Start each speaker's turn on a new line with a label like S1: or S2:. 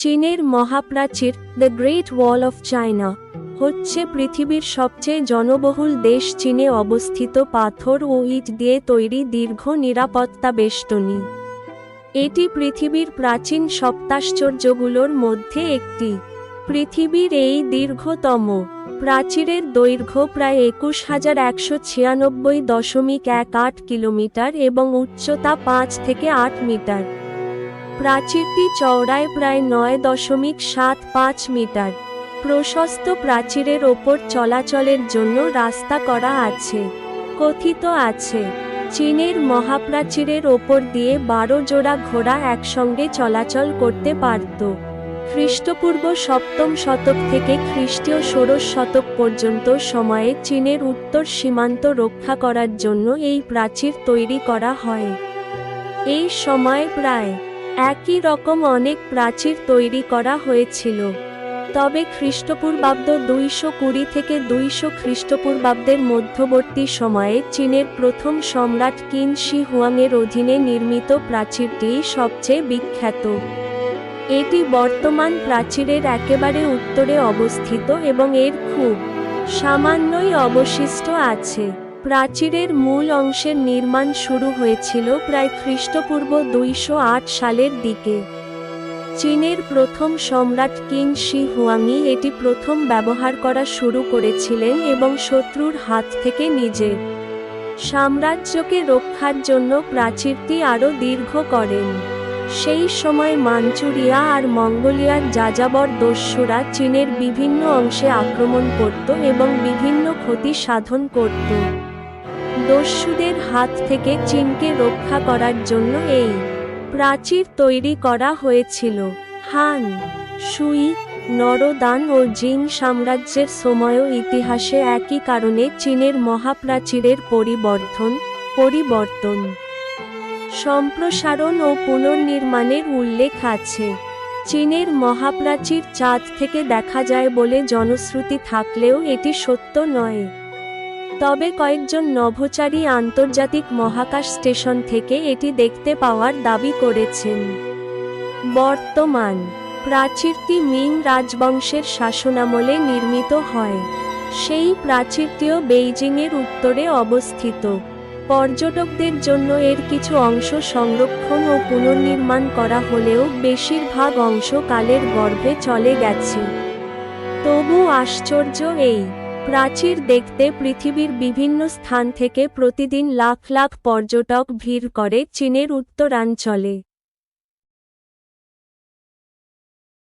S1: চীনের মহাপ্রাচীর the great wall of China হচ্ছে পৃথিবীর সবচেয়ে জনবহুল দেশ চীনে অবস্থিত পাথর ও ইট দিয়ে তৈরি দীর্ঘ নিরাপত্তা বেষ্টনী। এটি পৃথিবীর প্রাচীন সপ্তাশ্চর্যগুলোর মধ্যে একটি। পৃথিবীর এই দীর্ঘতম প্রাচীরের দৈর্ঘ্য প্রায় ২১,১৯৬.18 কিলোমিটার এবং উচ্চতা ৫ থেকে ৮ মিটার। প্রাচীরটি চওড়ায় প্রায় ৯.৭৫ মিটার। প্রশস্ত প্রাচীরের ওপর চলাচলের জন্য রাস্তা করা আছে। কথিত আছে, চীনের মহাপ্রাচীরের ওপর দিয়ে ১২ জোড়া ঘোড়া একসঙ্গে চলাচল করতে পারত। খ্রিস্টপূর্ব ৭ম শতক থেকে খ্রিস্টীয় ষোড়শ শতক পর্যন্ত সময়ে চীনের উত্তর সীমান্ত রক্ষা করার জন্য এই প্রাচীর তৈরি করা হয়। এই সময় প্রায় একই রকম অনেক প্রাচীর তৈরি করা হয়েছিল। তবে খ্রিস্টপূর্বাব্দ ২২০ থেকে ২০০ খ্রিস্টপূর্বাব্দের মধ্যবর্তী সময়ে চীনের প্রথম সম্রাট কিন শি হুয়াংয়ের অধীনে নির্মিত প্রাচীরটি সবচেয়ে বিখ্যাত। এটি বর্তমান প্রাচীরের একেবারে উত্তরে অবস্থিত এবং এর খুব সামান্যই অবশিষ্ট আছে। প্রাচীরের মূল অংশের নির্মাণ শুরু হয়েছিল প্রায় খ্রিস্টপূর্ব ২০০৮ সালের দিকে। চীনের প্রথম সম্রাট কিন শি হুয়াংই এটি প্রথম ব্যবহার করা শুরু করেছিলেন এবং শত্রুর হাত থেকে নিজের সাম্রাজ্যকে রক্ষার জন্য প্রাচীরটি আরও দীর্ঘ করেন। সেই সময় মাঞ্চুরিয়া আর মঙ্গোলিয়ার যাযাবর দস্যুরা চীনের বিভিন্ন অংশে আক্রমণ করত এবং বিভিন্ন ক্ষতি সাধন করত। দস্যুদের হাত থেকে চীনকে রক্ষা করার জন্য এই প্রাচীর তৈরি করা হয়েছিল। হান, সুই, নরদান ও জিং সাম্রাজ্যের সময়ও ইতিহাসে একই কারণে চীনের মহাপ্রাচীরের পরিবর্তন, সম্প্রসারণ ও পুনর্নির্মাণের উল্লেখ আছে। চীনের মহাপ্রাচীর চাঁদ থেকে দেখা যায় বলে জনশ্রুতি থাকলেও এটি সত্য নয়। তবে কয়েকজন নভোচারী আন্তর্জাতিক মহাকাশ স্টেশন থেকে এটি দেখতে পাওয়ার দাবি করেছেন। বর্তমান প্রাচীরটি মিং রাজবংশের শাসনামলে নির্মিত হয়। সেই প্রাচীরটিও বেইজিংয়ের উত্তরে অবস্থিত। পর্যটকদের জন্য এর কিছু অংশ সংরক্ষণ ও পুনর্নির্মাণ করা হলেও বেশিরভাগ অংশ কালের গর্ভে চলে গেছে। তবু আশ্চর্য, এই প্রাচীর দেখতে পৃথিবীর বিভিন্ন স্থান থেকে প্রতিদিন লাখ লাখ পর্যটক ভিড় করে চীনের উত্তরাঞ্চলে।